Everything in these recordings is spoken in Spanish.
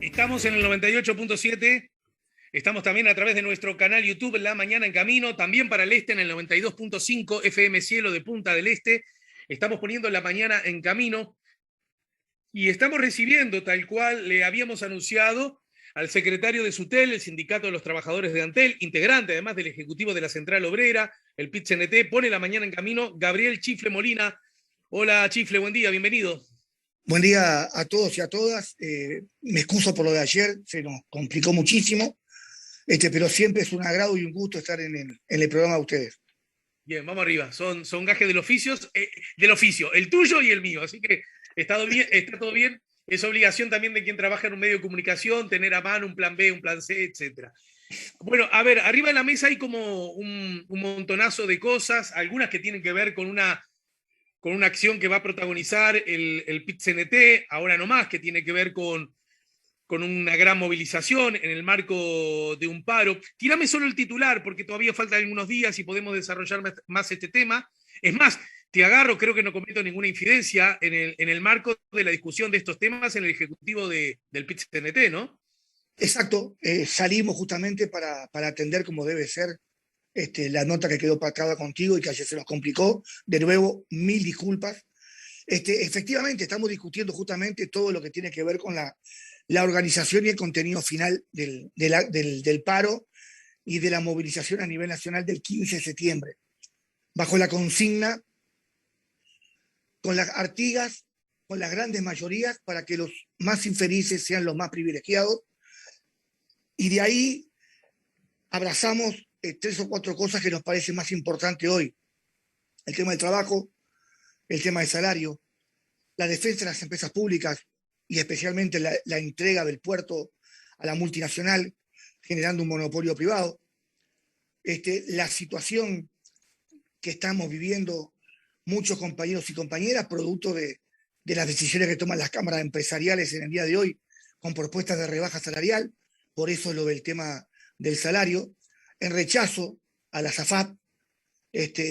Estamos en el 98.7, estamos también a través de nuestro canal YouTube La Mañana en Camino, también para el este en el 92.5 FM Cielo de Punta del Este. Estamos poniendo La Mañana en Camino y estamos recibiendo, tal cual le habíamos anunciado, al secretario de SUTEL, el Sindicato de los Trabajadores de Antel, integrante además del Ejecutivo de la Central Obrera, el PIT-CNT, pone La Mañana en Camino, Gabriel Chifle Molina. Hola Chifle, buen día, bienvenido. Buen día a todos y a todas. Me excuso por lo de ayer, se nos complicó muchísimo, pero siempre es un agrado y un gusto estar en el programa de ustedes. Bien, vamos arriba. Son gajes del oficio, el tuyo y el mío. Así que está todo bien. Es obligación también de quien trabaja en un medio de comunicación tener a mano un plan B, un plan C, etcétera. Bueno, a ver, arriba de la mesa hay como un montonazo de cosas, algunas que tienen que ver con una acción que va a protagonizar el PIT-CNT, ahora no más, que tiene que ver con una gran movilización en el marco de un paro. Tírame solo el titular, porque todavía faltan algunos días y podemos desarrollar más este tema. Es más, te agarro, creo que no cometo ninguna infidencia en el marco de la discusión de estos temas en el Ejecutivo del PIT-CNT, ¿no? Exacto, salimos justamente para atender como debe ser la nota que quedó pactada contigo y que ayer se nos complicó. De nuevo, mil disculpas. Efectivamente, estamos discutiendo justamente todo lo que tiene que ver con la organización y el contenido final del paro y de la movilización a nivel nacional del 15 de septiembre, bajo la consigna con las Artigas, con las grandes mayorías, para que los más infelices sean los más privilegiados. Y de ahí abrazamos tres o cuatro cosas que nos parecen más importantes hoy. El tema del trabajo, el tema del salario, la defensa de las empresas públicas y especialmente la entrega del puerto a la multinacional, generando un monopolio privado. La situación que estamos viviendo muchos compañeros y compañeras, producto de las decisiones que toman las cámaras empresariales en el día de hoy, con propuestas de rebaja salarial, por eso lo del tema del salario, en rechazo a la SAFAP.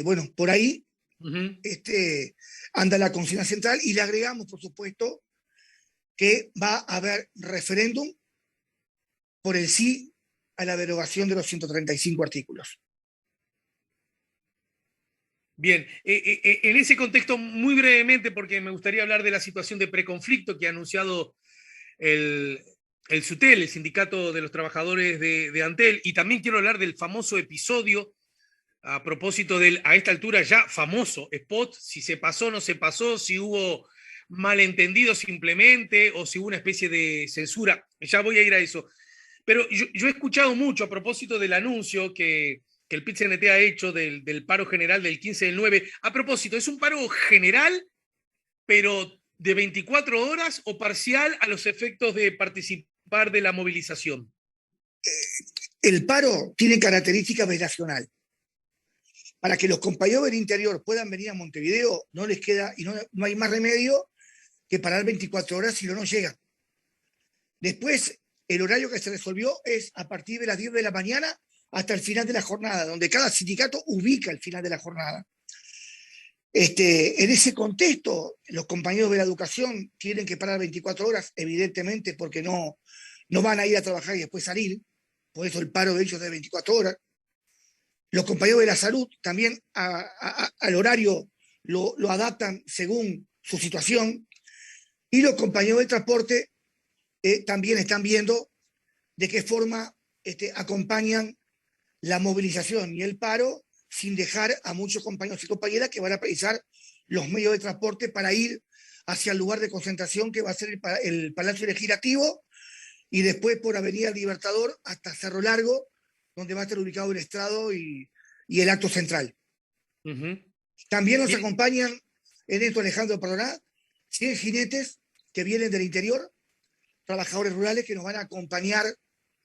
Bueno, por ahí Uh -huh. anda la consigna central y le agregamos, por supuesto, que va a haber referéndum por el sí a la derogación de los 135 artículos. Bien, en ese contexto, muy brevemente, porque me gustaría hablar de la situación de preconflicto que ha anunciado el, el SUTEL, el Sindicato de los Trabajadores de Antel, y también quiero hablar del famoso episodio a propósito del, a esta altura ya famoso spot, si se pasó o no se pasó, si hubo malentendido simplemente o si hubo una especie de censura. Ya voy a ir a eso. Pero yo he escuchado mucho a propósito del anuncio que el PIT-CNT ha hecho del paro general del 15 del 9. A propósito, ¿es un paro general, pero de 24 horas o parcial a los efectos de participar de la movilización? El paro tiene características nacional. Para que los compañeros del interior puedan venir a Montevideo, no les queda y no hay más remedio que parar 24 horas si no llegan. Después, el horario que se resolvió es a partir de las 10 de la mañana hasta el final de la jornada, donde cada sindicato ubica el final de la jornada. En ese contexto, los compañeros de la educación tienen que parar 24 horas, evidentemente, porque no van a ir a trabajar y después salir. Por eso el paro de ellos es de 24 horas. Los compañeros de la salud también al horario lo adaptan según su situación. Y los compañeros del transporte también están viendo de qué forma acompañan la movilización y el paro sin dejar a muchos compañeros y compañeras que van a precisar los medios de transporte para ir hacia el lugar de concentración que va a ser el Palacio Legislativo y después por Avenida Libertador hasta Cerro Largo, donde va a estar ubicado el estrado y el acto central. Uh -huh. También nos acompañan en esto, Alejandro, perdoná, 100 jinetes que vienen del interior, trabajadores rurales que nos van a acompañar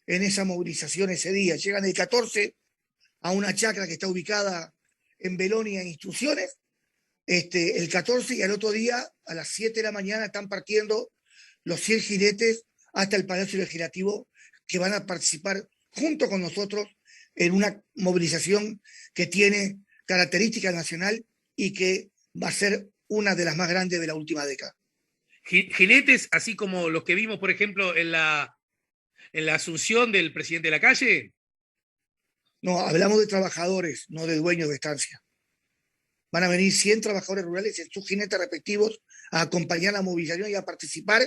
en esa movilización ese día. Llegan el 14 a una chacra que está ubicada en Belonia e Instrucciones, el 14 y al otro día a las 7 de la mañana están partiendo los 100 jinetes hasta el Palacio Legislativo que van a participar junto con nosotros en una movilización que tiene característica nacional y que va a ser una de las más grandes de la última década. Jinetes, así como los que vimos, por ejemplo, en la asunción del presidente de la calle? No, hablamos de trabajadores, no de dueños de estancia. Van a venir 100 trabajadores rurales en sus jinetes respectivos a acompañar la movilización y a participar,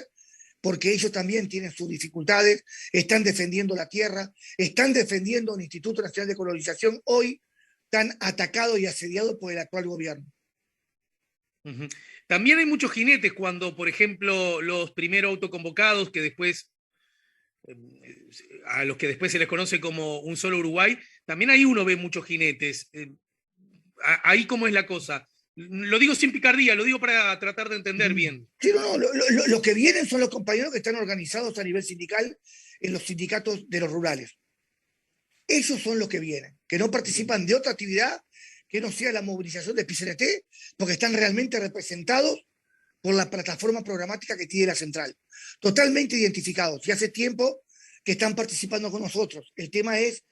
porque ellos también tienen sus dificultades, están defendiendo la tierra, están defendiendo el Instituto Nacional de Colonización, hoy tan atacado y asediado por el actual gobierno. Uh-huh. También hay muchos jinetes cuando, por ejemplo, los primeros autoconvocados, que después, a los que después se les conoce como un solo Uruguay, también ahí uno ve muchos jinetes. Ahí cómo es la cosa. Lo digo sin picardía, lo digo para tratar de entender bien. Sí, no, lo que vienen son los compañeros que están organizados a nivel sindical en los sindicatos de los rurales. Esos son los que vienen, que no participan de otra actividad que no sea la movilización de PCNT, porque están realmente representados por la plataforma programática que tiene la central. Totalmente identificados. Y hace tiempo que están participando con nosotros. El tema es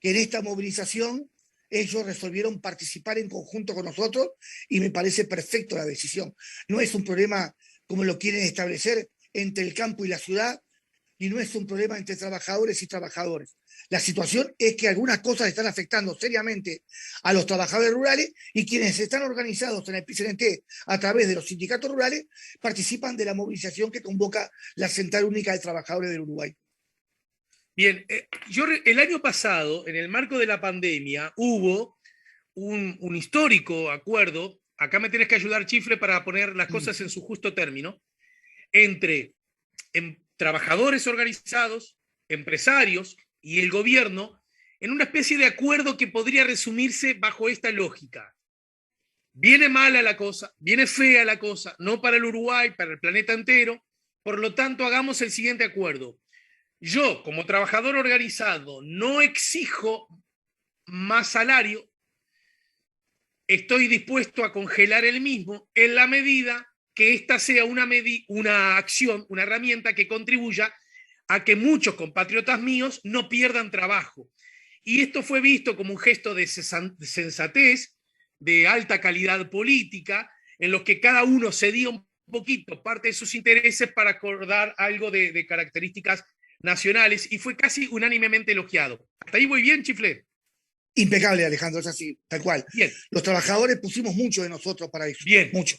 que en esta movilización ellos resolvieron participar en conjunto con nosotros y me parece perfecto la decisión. No es un problema como lo quieren establecer entre el campo y la ciudad, y no es un problema entre trabajadores y trabajadores. La situación es que algunas cosas están afectando seriamente a los trabajadores rurales y quienes están organizados en el PCNT a través de los sindicatos rurales participan de la movilización que convoca la Central Única de Trabajadores del Uruguay. Bien, el año pasado, en el marco de la pandemia, hubo un histórico acuerdo, acá me tienes que ayudar, Chifle, para poner las cosas en su justo término, entre trabajadores organizados, empresarios y el gobierno, en una especie de acuerdo que podría resumirse bajo esta lógica. Viene mala la cosa, viene fea la cosa, no para el Uruguay, para el planeta entero, por lo tanto hagamos el siguiente acuerdo. Yo, como trabajador organizado, no exijo más salario, estoy dispuesto a congelar el mismo en la medida que esta sea una acción, una herramienta que contribuya a que muchos compatriotas míos no pierdan trabajo. Y esto fue visto como un gesto de sensatez, de alta calidad política, en los que cada uno cedía un poquito parte de sus intereses para acordar algo de características nacionales, y fue casi unánimemente elogiado. ¿Hasta ahí voy bien, Chiflé? Impecable, Alejandro, es así, tal cual. Bien. Los trabajadores pusimos mucho de nosotros para eso. Bien. Mucho.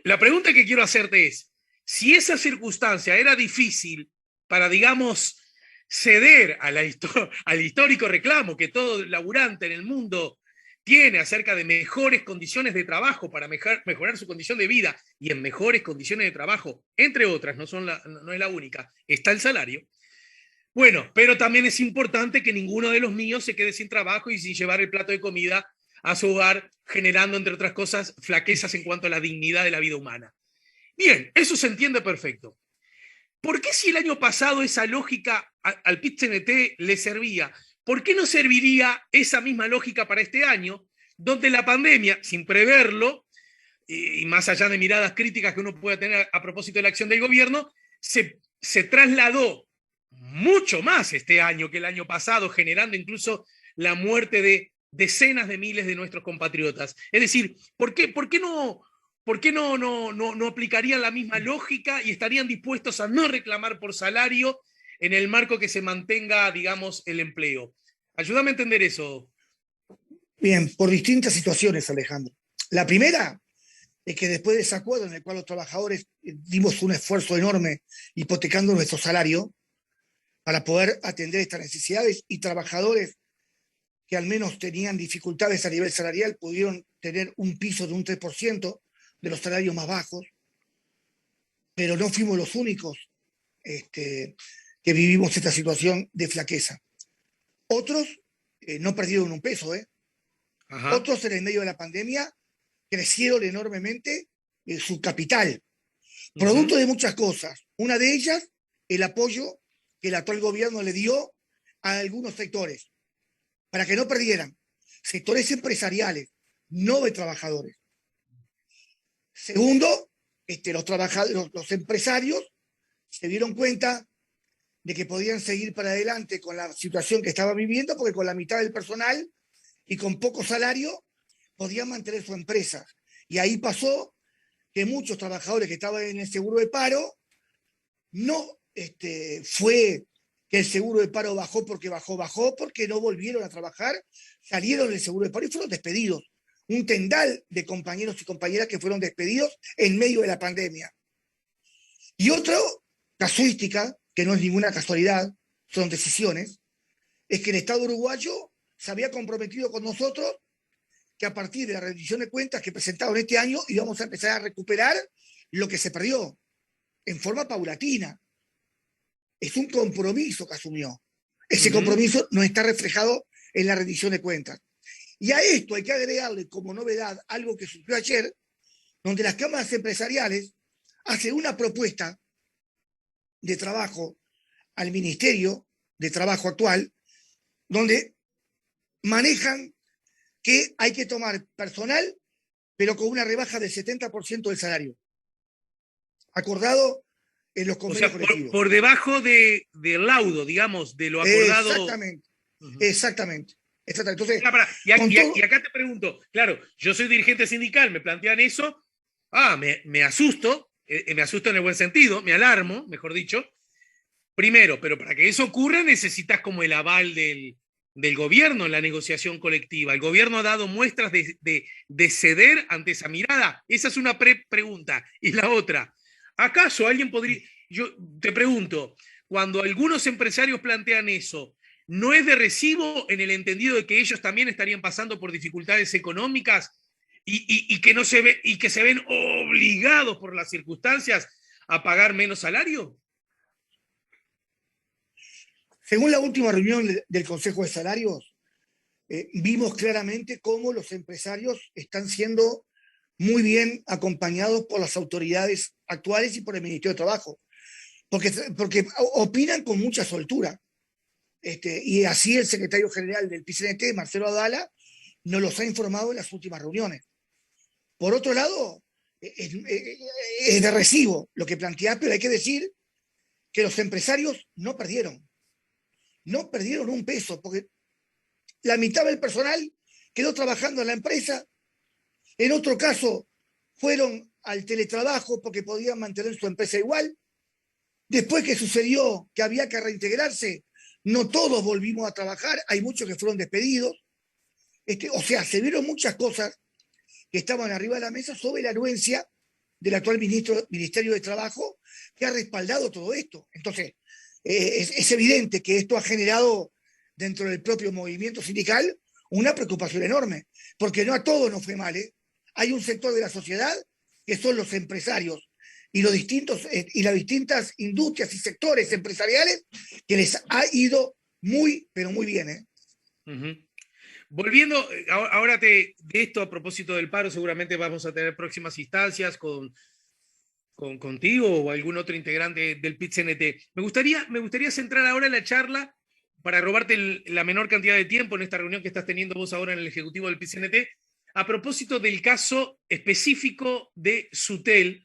La pregunta que quiero hacerte es, si esa circunstancia era difícil para, digamos, ceder a al histórico reclamo que todo laburante en el mundo tiene acerca de mejores condiciones de trabajo para mejorar su condición de vida, y en mejores condiciones de trabajo, entre otras, no es la única, está el salario. Bueno, pero también es importante que ninguno de los míos se quede sin trabajo y sin llevar el plato de comida a su hogar, generando, entre otras cosas, flaquezas en cuanto a la dignidad de la vida humana. Bien, eso se entiende perfecto. ¿Por qué, si el año pasado esa lógica al PIT-CNT le servía, por qué no serviría esa misma lógica para este año, donde la pandemia, sin preverlo, y más allá de miradas críticas que uno pueda tener a propósito de la acción del gobierno, se trasladó mucho más este año que el año pasado, generando incluso la muerte de decenas de miles de nuestros compatriotas? Es decir, ¿por qué no aplicarían la misma lógica y estarían dispuestos a no reclamar por salario en el marco que se mantenga, digamos, el empleo? Ayúdame a entender eso. Bien, por distintas situaciones, Alejandro. La primera es que después de ese acuerdo en el cual los trabajadores dimos un esfuerzo enorme hipotecando nuestro salario para poder atender estas necesidades, y trabajadores que al menos tenían dificultades a nivel salarial pudieron tener un piso de un 3% de los salarios más bajos, pero no fuimos los únicos que vivimos esta situación de flaqueza. Otros no perdieron un peso, Ajá. Otros en el medio de la pandemia crecieron enormemente su capital, producto de muchas cosas. Una de ellas, el apoyo que el actual gobierno le dio a algunos sectores, para que no perdieran, sectores empresariales, no de trabajadores. Segundo, los empresarios se dieron cuenta de que podían seguir para adelante con la situación que estaban viviendo, porque con la mitad del personal y con poco salario podían mantener su empresa. Y ahí pasó que muchos trabajadores que estaban en el seguro de paro no fue que el seguro de paro bajó porque no volvieron a trabajar, salieron del seguro de paro y fueron despedidos. Un tendal de compañeros y compañeras que fueron despedidos en medio de la pandemia. Y otra casuística, que no es ninguna casualidad, son decisiones, es que el Estado uruguayo se había comprometido con nosotros que a partir de la rendición de cuentas que presentaron este año íbamos a empezar a recuperar lo que se perdió en forma paulatina. Es un compromiso que asumió. Ese compromiso no está reflejado en la rendición de cuentas. Y a esto hay que agregarle como novedad algo que surgió ayer, donde las cámaras empresariales hacen una propuesta de trabajo al Ministerio de Trabajo actual, donde manejan que hay que tomar personal, pero con una rebaja del 70% del salario, acordado en los convenios colectivos. Por debajo del laudo, digamos, de lo acordado. Exactamente, exactamente. Entonces, y acá te pregunto, claro, yo soy dirigente sindical, me plantean eso, me asusto en el buen sentido, me alarmo, mejor dicho. Primero, pero para que eso ocurra necesitas como el aval del gobierno en la negociación colectiva. El gobierno ha dado muestras de ceder ante esa mirada. Esa es una pregunta. Y la otra, ¿acaso alguien podría, yo te pregunto, cuando algunos empresarios plantean eso, ¿no es de recibo en el entendido de que ellos también estarían pasando por dificultades económicas y que se ven obligados por las circunstancias a pagar menos salario? Según la última reunión del Consejo de Salarios, vimos claramente cómo los empresarios están siendo muy bien acompañados por las autoridades actuales y por el Ministerio de Trabajo, porque opinan con mucha soltura. Y así el secretario general del PIT-CNT, Marcelo Adala, nos los ha informado en las últimas reuniones. Por otro lado, es de recibo lo que plantea, pero hay que decir que los empresarios no perdieron un peso, porque la mitad del personal quedó trabajando en la empresa, en otro caso fueron al teletrabajo porque podían mantener su empresa igual. Después que sucedió que había que reintegrarse, no todos volvimos a trabajar, hay muchos que fueron despedidos. O sea, se vieron muchas cosas que estaban arriba de la mesa sobre la anuencia del actual Ministerio de Trabajo, que ha respaldado todo esto. Entonces, es evidente que esto ha generado dentro del propio movimiento sindical una preocupación enorme, porque no a todos nos fue mal, ¿eh? Hay un sector de la sociedad que son los empresarios y las distintas industrias y sectores empresariales que les ha ido muy, pero muy bien, ¿eh? Volviendo, ahora de esto a propósito del paro, seguramente vamos a tener próximas instancias contigo o algún otro integrante del PIT-CNT. Me gustaría centrar ahora la charla, para robarte la menor cantidad de tiempo en esta reunión que estás teniendo vos ahora en el Ejecutivo del PIT-CNT, a propósito del caso específico de Sutel,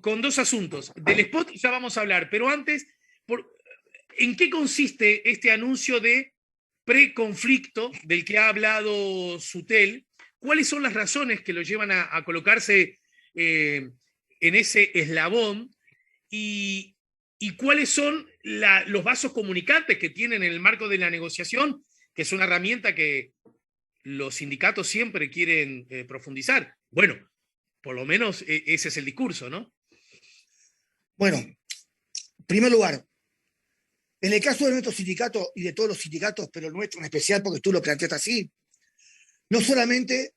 con dos asuntos. Del spot ya vamos a hablar, pero antes, ¿en qué consiste este anuncio de preconflicto del que ha hablado Sutel? ¿Cuáles son las razones que lo llevan a colocarse en ese eslabón? ¿Y cuáles son los vasos comunicantes que tienen en el marco de la negociación, que es una herramienta que los sindicatos siempre quieren profundizar? Bueno, por lo menos ese es el discurso, ¿no? Bueno, en primer lugar, en el caso de nuestro sindicato y de todos los sindicatos, pero el nuestro en especial, porque tú lo planteaste así, no solamente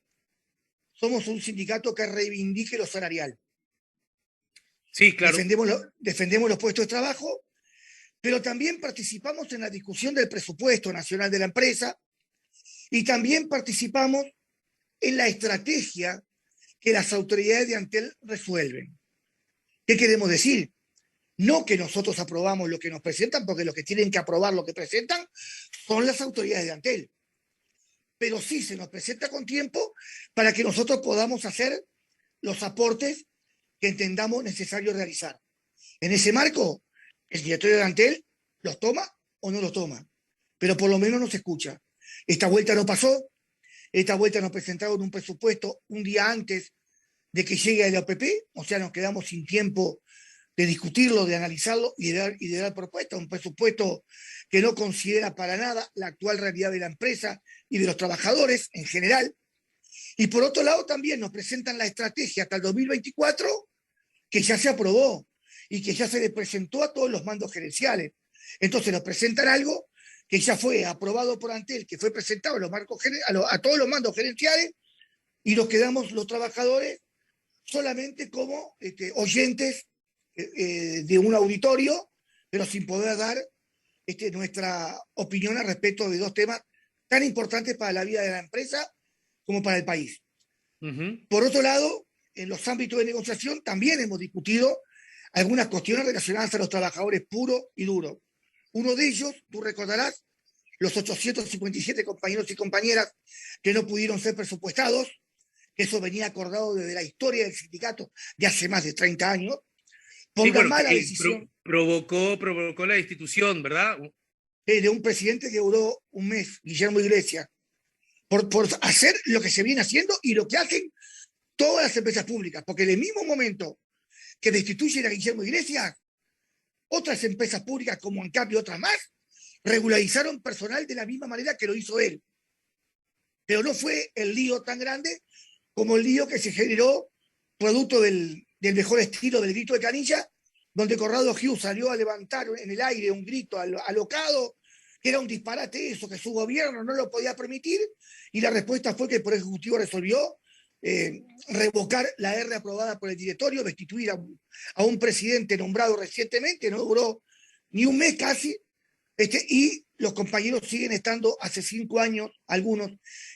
somos un sindicato que reivindique lo salarial. Sí, claro. Defendemos los puestos de trabajo, pero también participamos en la discusión del presupuesto nacional de la empresa y también participamos en la estrategia que las autoridades de Antel resuelven. ¿Qué queremos decir? No que nosotros aprobamos lo que nos presentan, porque los que tienen que aprobar lo que presentan son las autoridades de Antel. Pero sí se nos presenta con tiempo para que nosotros podamos hacer los aportes que entendamos necesario realizar. En ese marco, el directorio de Antel los toma o no los toma, pero por lo menos nos escucha. Esta vuelta no pasó, esta vuelta nos presentaron un presupuesto un día antes de que llegue el OPP, o sea, nos quedamos sin tiempo de discutirlo, de analizarlo y de dar propuestas. Un presupuesto que no considera para nada la actual realidad de la empresa y de los trabajadores en general. Y por otro lado también nos presentan la estrategia hasta el 2024 que ya se aprobó y que ya se le presentó a todos los mandos gerenciales. Entonces nos presentan algo que ya fue aprobado por Antel, que fue presentado a, a todos los mandos gerenciales, y nos quedamos los trabajadores solamente como oyentes de un auditorio, pero sin poder dar nuestra opinión al respecto de dos temas tan importantes para la vida de la empresa como para el país. Por otro lado, en los ámbitos de negociación también hemos discutido algunas cuestiones relacionadas a los trabajadores puros y duros. Uno de ellos, tú recordarás, los 857 compañeros y compañeras que no pudieron ser presupuestados, que eso venía acordado desde la historia del sindicato de hace más de 30 años, por una mala decisión. Provocó la institución, ¿verdad? De un presidente que duró un mes, Guillermo Iglesias, por hacer lo que se viene haciendo y lo que hacen todas las empresas públicas, porque en el mismo momento que destituyen a Guillermo Iglesias, otras empresas públicas, como ANCAP y otras más, regularizaron personal de la misma manera que lo hizo él. Pero no fue el lío tan grande como el lío que se generó producto del mejor estilo del grito de Canilla, donde Corrado Hughes salió a levantar en el aire un grito alocado, que era un disparate eso, que su gobierno no lo podía permitir, y la respuesta fue que el Poder Ejecutivo resolvió revocar la R aprobada por el directorio, destituir a un presidente nombrado recientemente, no duró ni un mes casi, y los compañeros siguen estando hace 5 años, algunos,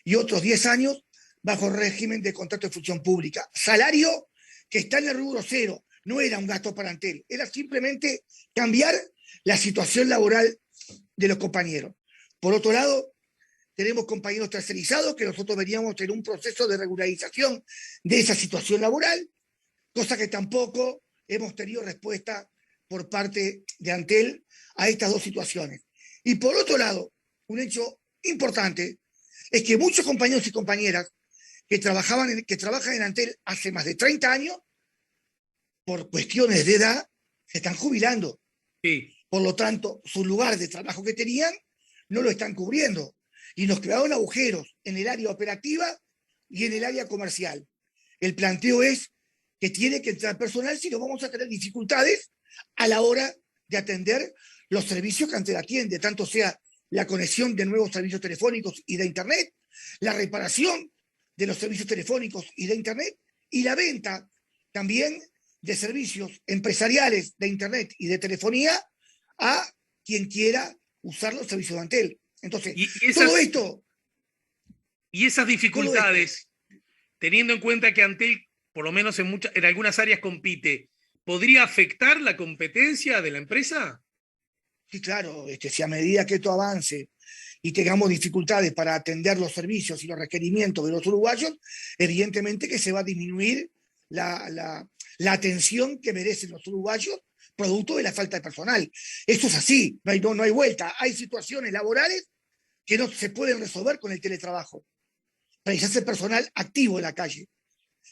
y otros 10 años, bajo el régimen de contrato de función pública. Salario que está en el rubro cero, no era un gasto para Antel, era simplemente cambiar la situación laboral de los compañeros. Por otro lado, tenemos compañeros tercerizados que nosotros veníamos en un proceso de regularización de esa situación laboral, cosa que tampoco hemos tenido respuesta por parte de Antel a estas dos situaciones. Y por otro lado, un hecho importante es que muchos compañeros y compañeras que trabajan en Antel hace más de 30 años, por cuestiones de edad, se están jubilando. Sí. Por lo tanto, su lugar de trabajo que tenían no lo están cubriendo. Y nos crearon agujeros en el área operativa y en el área comercial. El planteo es que tiene que entrar personal, si no vamos a tener dificultades a la hora de atender los servicios que Antel atiende, tanto sea la conexión de nuevos servicios telefónicos y de Internet, la reparación de los servicios telefónicos y de Internet, y la venta también de servicios empresariales de Internet y de telefonía a quien quiera usar los servicios de Antel. Entonces, todo esto... Y esas dificultades, teniendo en cuenta que Antel, por lo menos en algunas áreas compite, ¿podría afectar la competencia de la empresa? Sí, claro, si a medida que esto avance y tengamos dificultades para atender los servicios y los requerimientos de los uruguayos, evidentemente que se va a disminuir la atención que merecen los uruguayos producto de la falta de personal. Esto es así, no hay vuelta. Hay situaciones laborales que no se pueden resolver con el teletrabajo. Precisarse personal activo en la calle.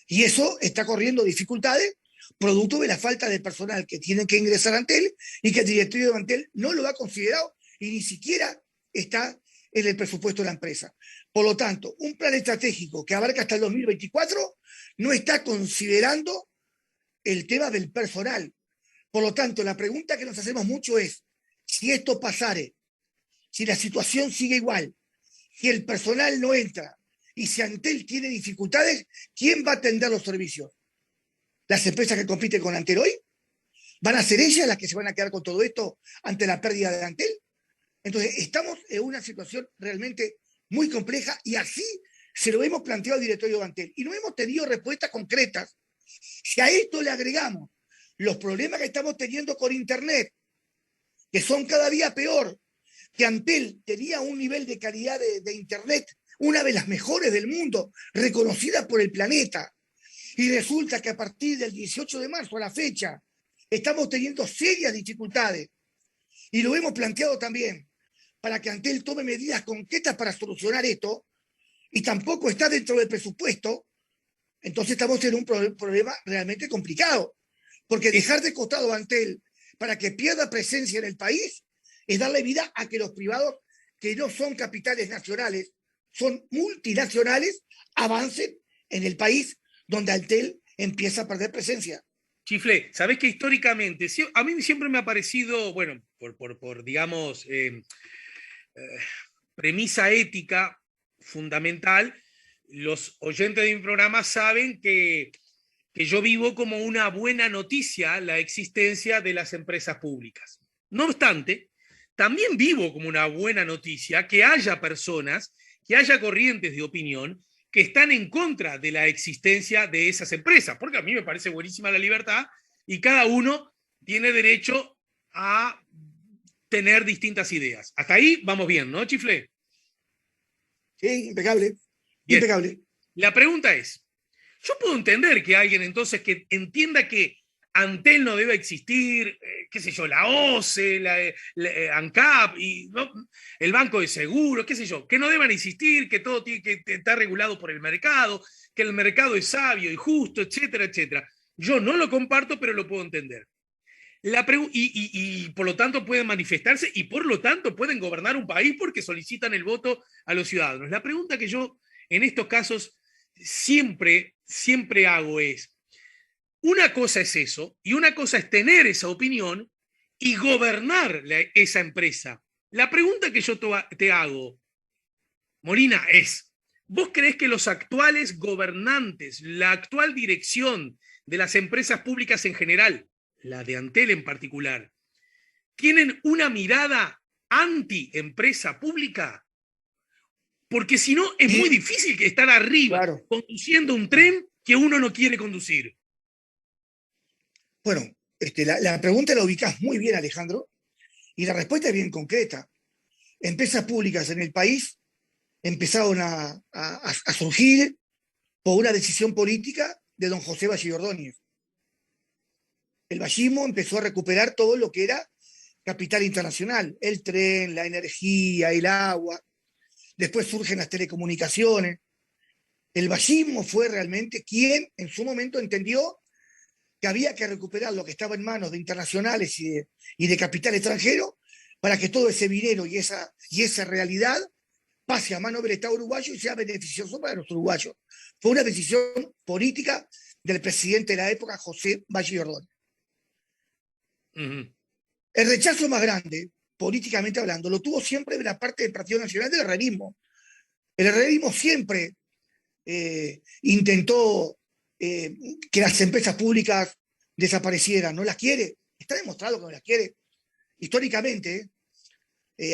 Y eso está corriendo dificultades producto de la falta de personal que tienen que ingresar a Antel y que el directorio de Antel no lo ha considerado y ni siquiera está en el presupuesto de la empresa. Por lo tanto, un plan estratégico que abarca hasta el 2024 no está considerando el tema del personal. Por lo tanto, la pregunta que nos hacemos mucho es, si esto pasare, si la situación sigue igual, si el personal no entra y si Antel tiene dificultades, ¿quién va a atender los servicios? ¿Las empresas que compiten con Antel hoy? ¿Van a ser ellas las que se van a quedar con todo esto ante la pérdida de Antel? Entonces, estamos en una situación realmente muy compleja y así se lo hemos planteado al directorio de Antel y no hemos tenido respuestas concretas. Si a esto le agregamos los problemas que estamos teniendo con Internet, que son cada día peor, que Antel tenía un nivel de calidad de Internet, una de las mejores del mundo, reconocida por el planeta, y resulta que a partir del 18 de marzo a la fecha estamos teniendo serias dificultades, y lo hemos planteado también, para que Antel tome medidas concretas para solucionar esto, y tampoco está dentro del presupuesto, entonces estamos en un problema realmente complicado. Porque dejar de costado a Antel para que pierda presencia en el país es darle vida a que los privados, que no son capitales nacionales, son multinacionales, avancen en el país donde Antel empieza a perder presencia. Chiflé, sabés que históricamente, a mí siempre me ha parecido, bueno, digamos, premisa ética fundamental, los oyentes de mi programa saben que yo vivo como una buena noticia la existencia de las empresas públicas. No obstante, también vivo como una buena noticia que haya personas, que haya corrientes de opinión que están en contra de la existencia de esas empresas, porque a mí me parece buenísima la libertad y cada uno tiene derecho a tener distintas ideas. Hasta ahí vamos bien, ¿no, Chiflé? Sí, impecable, Bien. impecable. La pregunta es, yo puedo entender que alguien entonces que entienda que Antel no debe existir, qué sé yo, la OCE, la ANCAP, y, ¿no? El Banco de Seguros, qué sé yo, que no deban existir, que todo tiene que estar regulado por el mercado, que el mercado es sabio y justo, etcétera, etcétera. Yo no lo comparto, pero lo puedo entender. Y por lo tanto pueden manifestarse y por lo tanto pueden gobernar un país porque solicitan el voto a los ciudadanos. La pregunta que yo en estos casos siempre hago es, una cosa es eso y una cosa es tener esa opinión y gobernar esa empresa. La pregunta que yo te hago, Molina, es, ¿vos creés que los actuales gobernantes, la actual dirección de las empresas públicas en general, la de Antel en particular, tienen una mirada anti-empresa pública? Porque si no, es muy Y, difícil estar arriba claro, conduciendo un tren que uno no quiere conducir. bueno, la pregunta la ubicás muy bien, Alejandro, y la respuesta es bien concreta. Empresas públicas en el país empezaron a surgir por una decisión política de don José Valle Ordóñez. El vallismo empezó a recuperar todo lo que era capital internacional, el tren, la energía, el agua. Después surgen las telecomunicaciones. El vallismo fue realmente quien en su momento entendió que había que recuperar lo que estaba en manos de internacionales y de capital extranjero para que todo ese dinero y esa realidad pase a mano del Estado uruguayo y sea beneficioso para los uruguayos. Fue una decisión política del presidente de la época, José Valle Ordóñez. Uh-huh. El rechazo más grande, políticamente hablando, lo tuvo siempre de la parte del Partido Nacional del herrerismo. El herrerismo siempre intentó que las empresas públicas desaparecieran. No las quiere. Está demostrado que no las quiere. Históricamente,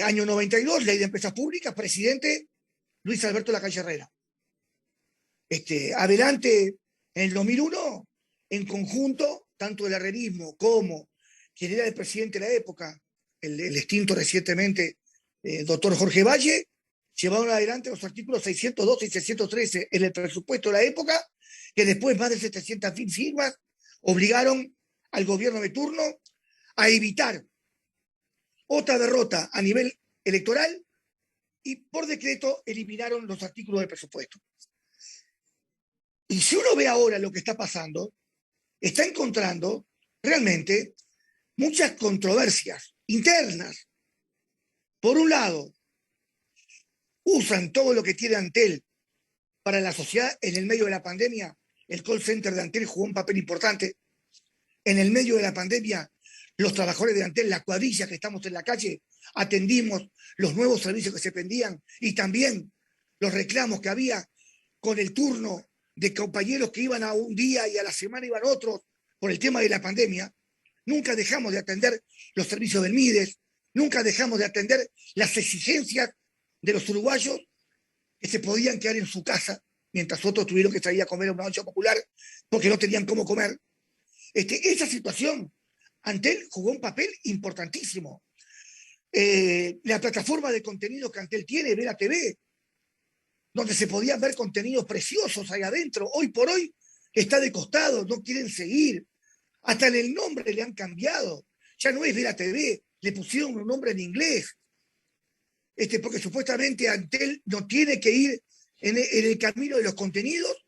año 92, ley de empresas públicas, presidente Luis Alberto Lacalle Herrera. Adelante, en el 2001, en conjunto, tanto el herrerismo como quien era el presidente de la época, el extinto recientemente doctor Jorge Valle, llevaron adelante los artículos 612 y 613 en el presupuesto de la época, que después más de 700.000 firmas obligaron al gobierno de turno a evitar otra derrota a nivel electoral y por decreto eliminaron los artículos del presupuesto. Y si uno ve ahora lo que está pasando, está encontrando realmente muchas controversias internas. Por un lado, usan todo lo que tiene Antel para la sociedad en el medio de la pandemia. El call center de Antel jugó un papel importante. En el medio de la pandemia, los trabajadores de Antel, la cuadrilla que estamos en la calle, atendimos los nuevos servicios que se pendían y también los reclamos que había con el turno de compañeros que iban a un día y a la semana iban otros por el tema de la pandemia. Nunca dejamos de atender los servicios del MIDES, nunca dejamos de atender las exigencias de los uruguayos que se podían quedar en su casa mientras otros tuvieron que salir a comer a una olla popular porque no tenían cómo comer. Esa situación, Antel jugó un papel importantísimo. La plataforma de contenido que Antel tiene, Vera TV, donde se podían ver contenidos preciosos ahí adentro, hoy por hoy está de costado, no quieren seguir. Hasta en el nombre le han cambiado. Ya no es Vera TV, le pusieron un nombre en inglés. Porque supuestamente Antel no tiene que ir en el camino de los contenidos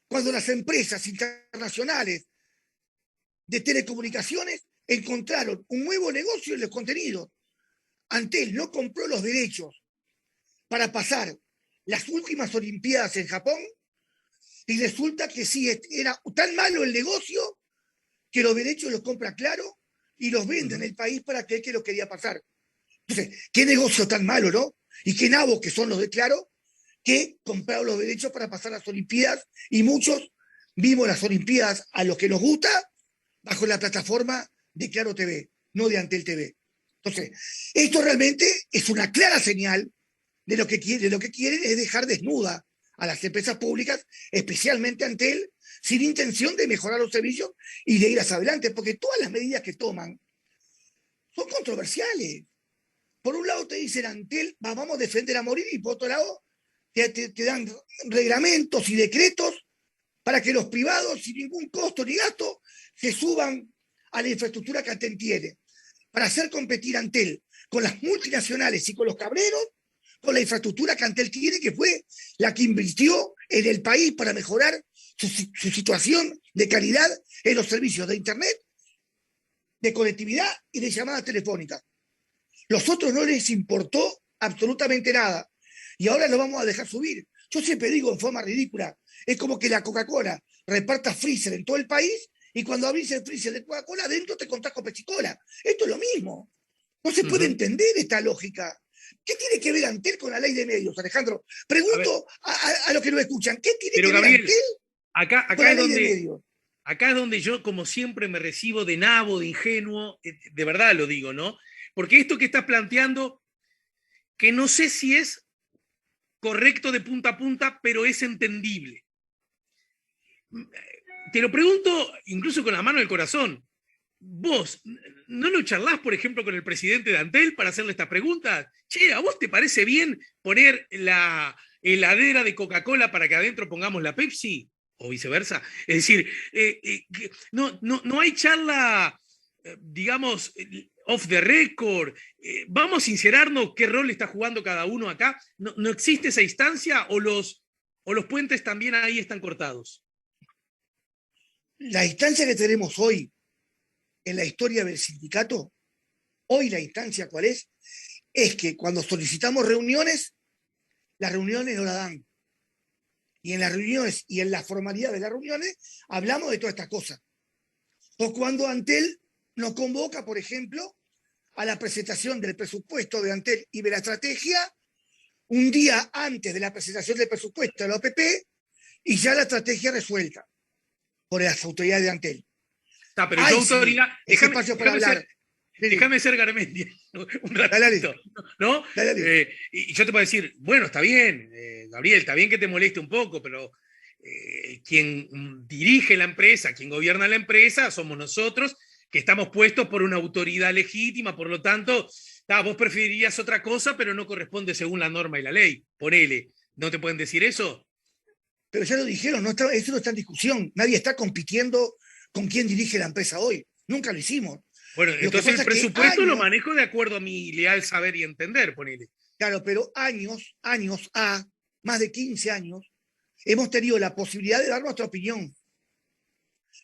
cuando las empresas internacionales de telecomunicaciones encontraron un nuevo negocio en los contenidos. Antel no compró los derechos para pasar las últimas Olimpiadas en Japón y resulta que sí, era tan malo el negocio que los derechos los compra Claro y los vende en el país para aquel que lo quería pasar. Entonces, qué negocio tan malo, ¿no? Y qué nabos que son los de Claro que compraron los derechos para pasar las Olimpiadas y muchos vimos las Olimpiadas a los que nos gusta bajo la plataforma de Claro TV, no de Antel TV. Entonces, esto realmente es una clara señal de lo que quieren es dejar desnuda a las empresas públicas, especialmente Antel, sin intención de mejorar los servicios y de ir hacia adelante, porque todas las medidas que toman son controversiales. Por un lado te dicen Antel, vamos a defender a morir, y por otro lado te dan reglamentos y decretos para que los privados, sin ningún costo ni gasto, se suban a la infraestructura que Antel tiene, para hacer competir Antel con las multinacionales y con los cabreros, con la infraestructura que Antel tiene, que fue la que invirtió en el país para mejorar su situación de calidad en los servicios de Internet, de conectividad y de llamadas telefónicas. Los otros no les importó absolutamente nada y ahora lo vamos a dejar subir. Yo siempre digo en forma ridícula, es como que la Coca-Cola reparta freezer en todo el país y cuando abrís el freezer de Coca-Cola adentro te contás con Pepsi-Cola. Esto es lo mismo. No se puede entender esta lógica. ¿Qué tiene que ver Antel con la ley de medios, Alejandro? Pregunto a los que no escuchan, ¿qué tiene que ver Gabriel, Antel con la ley de medios? Acá es donde yo, como siempre, me recibo de nabo, de ingenuo, de verdad lo digo, ¿no? Porque esto que estás planteando, que no sé si es correcto de punta a punta, pero es entendible. Te lo pregunto incluso con la mano del corazón. ¿Vos no lo charlás, por ejemplo, con el presidente de Antel para hacerle esta pregunta? Che, ¿a vos te parece bien poner la heladera de Coca-Cola para que adentro pongamos la Pepsi? O viceversa. Es decir, no hay charla, digamos, off the record. Vamos a sincerarnos qué rol está jugando cada uno acá. ¿No existe esa instancia o los puentes también ahí están cortados? La instancia que tenemos hoy en la historia del sindicato, hoy la instancia ¿cuál es? Es que cuando solicitamos reuniones, las reuniones no la dan. Y en las reuniones y en la formalidad de las reuniones hablamos de todas estas cosas. O cuando Antel nos convoca, por ejemplo, a la presentación del presupuesto de Antel y de la estrategia un día antes de la presentación del presupuesto de la OPP y ya la estrategia resuelta por las autoridades de Antel. Pero yo autoridad, déjame ser Garmendia un ratito, ¿no? Y yo te puedo decir, bueno, está bien, Gabriel, está bien que te moleste un poco, pero quien dirige la empresa, quien gobierna la empresa, somos nosotros, que estamos puestos por una autoridad legítima, por lo tanto, vos preferirías otra cosa, pero no corresponde según la norma y la ley. Ponele, ¿no te pueden decir eso? Pero ya lo dijeron, eso no está en discusión. Nadie está compitiendo con quién dirige la empresa hoy. Nunca lo hicimos. Bueno, entonces el presupuesto lo manejo de acuerdo a mi leal saber y entender, ponele. Claro, pero más de 15 años, hemos tenido la posibilidad de dar nuestra opinión.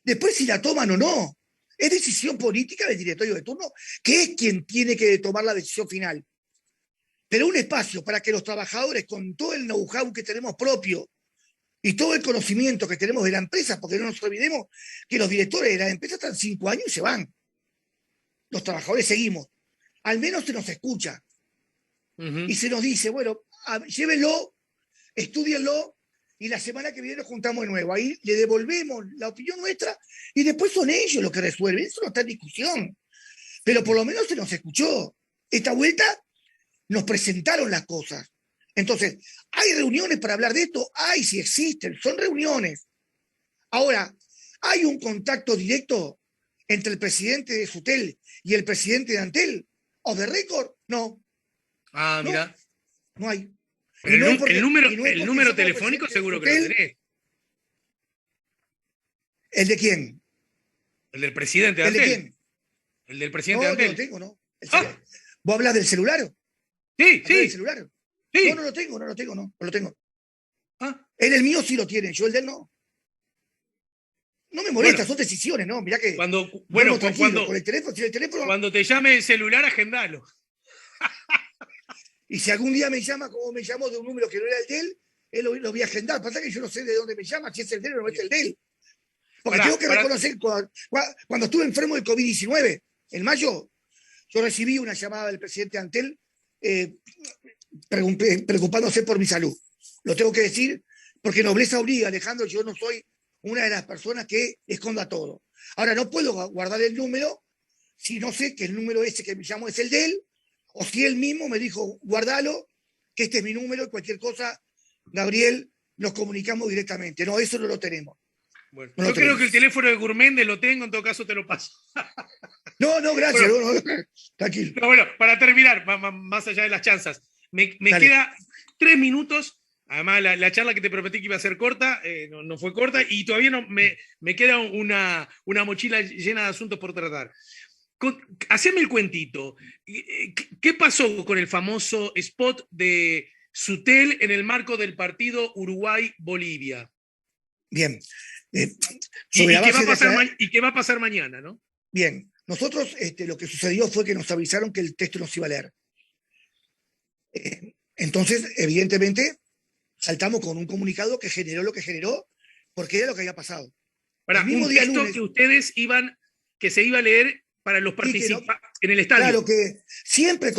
Después, si la toman o no, es decisión política del directorio de turno, que es quien tiene que tomar la decisión final. Pero un espacio para que los trabajadores, con todo el know-how que tenemos propio y todo el conocimiento que tenemos de la empresa, porque no nos olvidemos que los directores de la empresa están 5 años y se van. Los trabajadores seguimos. Al menos se nos escucha. Y se nos dice, bueno, llévenlo, estúdienlo, y la semana que viene nos juntamos de nuevo. Ahí le devolvemos la opinión nuestra y después son ellos los que resuelven. Eso no está en discusión. Pero por lo menos se nos escuchó. Esta vuelta nos presentaron las cosas. Entonces, ¿hay reuniones para hablar de esto? Hay, sí existen, son reuniones. Ahora, ¿hay un contacto directo entre el presidente de Sutel y el presidente de Antel? ¿O de récord? No. Mira. No hay. Pero el número telefónico seguro que lo tenés. ¿El de quién? El del presidente de Antel. ¿El de quién? El del presidente de Antel. No lo tengo, ¿no? ¿Vos hablas del celular? Sí. ¿Del celular? Sí. No lo tengo. En el mío sí lo tienen, yo el de él no. No me molesta, Bueno, son decisiones, ¿no? Mirá que bueno, duermo tranquilo. Con el teléfono, si el teléfono, cuando te llame el celular, agendalo. y si algún día me llama, como me llamó de un número que no era el de él, él lo voy a agendar. Pasa que yo no sé de dónde me llama, si es el de él o no es el de él. Porque tengo que Para, reconocer, cuando estuve enfermo del COVID-19, en mayo, yo recibí una llamada del presidente Antel eh, preocupándose por mi salud. Lo tengo que decir porque nobleza obliga, Alejandro, yo no soy una de las personas que esconda todo. Ahora, no puedo guardar el número si no sé que el número ese que me llamó es el de él, o si él mismo me dijo, guardalo, que este es mi número y cualquier cosa, Gabriel, nos comunicamos directamente. No, eso no lo tenemos. bueno, No lo yo creo que tenemos. el teléfono de Gourmende lo tengo, en todo caso te lo paso. No, no, gracias. Bueno, No, no, tranquilo. no, bueno, para terminar, más allá de las chanzas, me Dale. queda 3 minutos. Además, la charla que te prometí que iba a ser corta, no fue corta, y todavía no me queda una mochila llena de asuntos por tratar. Haceme el cuentito. ¿Qué pasó con el famoso spot de Sutel en el marco del partido Uruguay-Bolivia? Bien. Sobre la ¿Y qué va base a de pasar, aclarar, y qué va a pasar mañana, ¿no? bien, nosotros lo que sucedió fue que nos avisaron que el texto no se iba a leer. Entonces, evidentemente, saltamos con un comunicado que generó lo que generó, porque era lo que había pasado. Para El mismo un día texto lunes, que ustedes que se iba a leer para los sí que no, participantes en el estadio. claro que siempre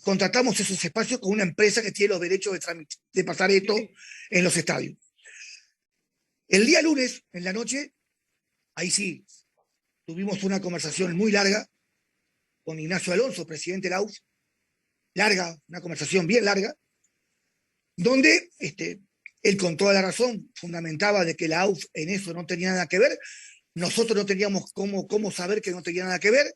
contratamos esos espacios con una empresa que tiene los derechos de pasar Sí, esto sí. en los estadios. El día lunes, en la noche, ahí sí, tuvimos una conversación muy larga con Ignacio Alonso, presidente de la UF, larga, una conversación bien larga, donde él con toda la razón fundamentaba de que la AUF en eso no tenía nada que ver, nosotros no teníamos cómo saber que no tenía nada que ver,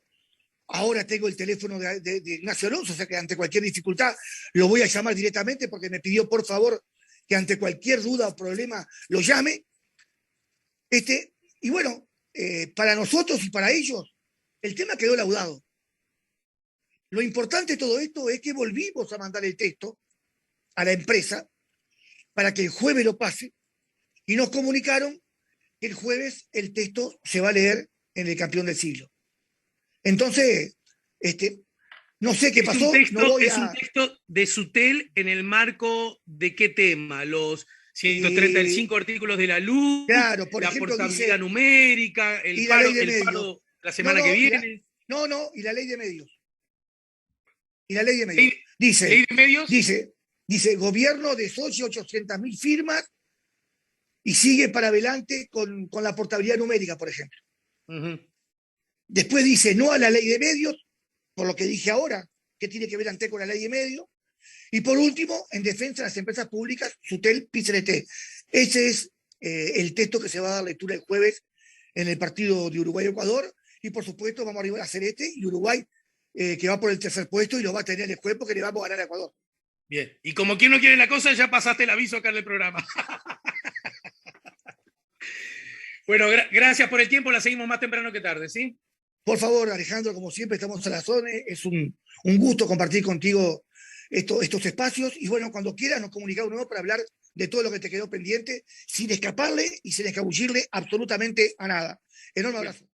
ahora tengo el teléfono de Ignacio Alonso, o sea que ante cualquier dificultad lo voy a llamar directamente porque me pidió por favor que ante cualquier duda o problema lo llame, y bueno, para nosotros y para ellos, el tema quedó laudado. Lo importante de todo esto es que volvimos a mandar el texto a la empresa para que el jueves lo pase y nos comunicaron que el jueves el texto se va a leer en el campeón del siglo. Entonces, no sé qué pasó, no voy Es un a... texto de Sutel en el marco de qué tema, los 135 artículos de la luz, claro, por la ejemplo, portabilidad dice, numérica, y la ley de el medios. paro la No, semana que no, viene. y la ley de medios. Y la ley de medios. Ley, ley de medios. Dice, gobierno desoye 800.000 firmas y sigue para adelante con la portabilidad numérica, por ejemplo. Uh-huh. Después dice no a la ley de medios, por lo que dije ahora, que tiene que ver ante con la ley de medios. Y por último, en defensa de las empresas públicas, Sutel, PCLT. Ese es el texto que se va a dar lectura el jueves en el partido de Uruguay-Ecuador. Y por supuesto, vamos a arribar a hacer y Uruguay, que va por el tercer puesto y lo va a tener el jueves porque le vamos a ganar a Ecuador. Bien. Y como quien no quiere la cosa, ya pasaste el aviso acá en el programa. Bueno, gracias por el tiempo. La seguimos más temprano que tarde, ¿sí? Por favor, Alejandro, como siempre, estamos a la zona. Es un gusto compartir contigo estos espacios. Y bueno, cuando quieras, nos comunicamos de nuevo para hablar de todo lo que te quedó pendiente, sin escaparle y sin escabullirle absolutamente a nada. Enorme abrazo.